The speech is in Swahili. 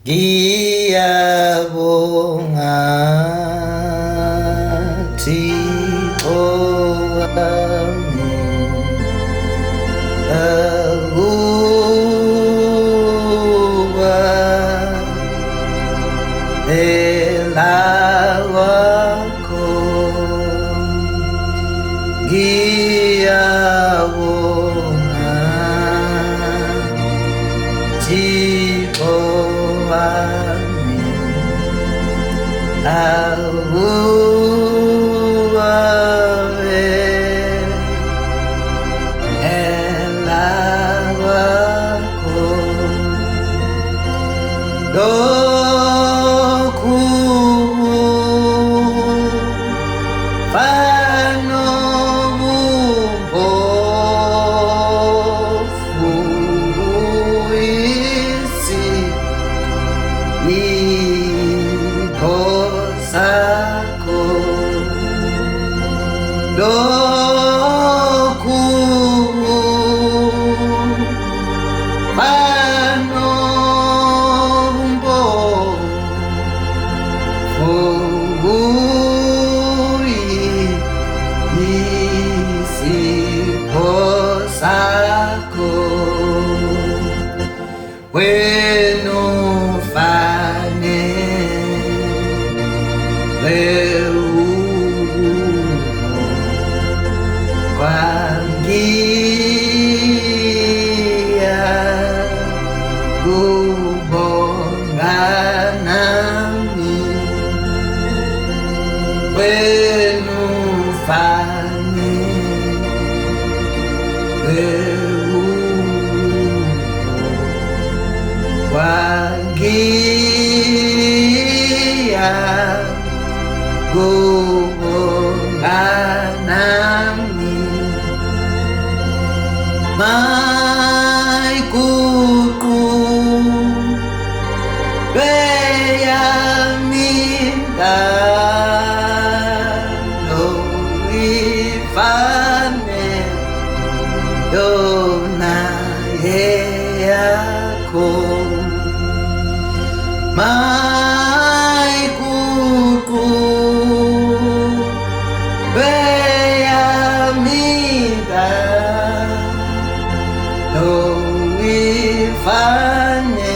Ngiyabonga Thixo wami akuba elawakho ngiyabonga Thixo wami akuba elawakho lokhu fanobumpofu izipho zakho lokhu izipho zakho wena ufanele kubonga nami wena ufanele kubonga nami maikuku beyamindalo ifane yona yeyakho maikuku beyamindalo ifane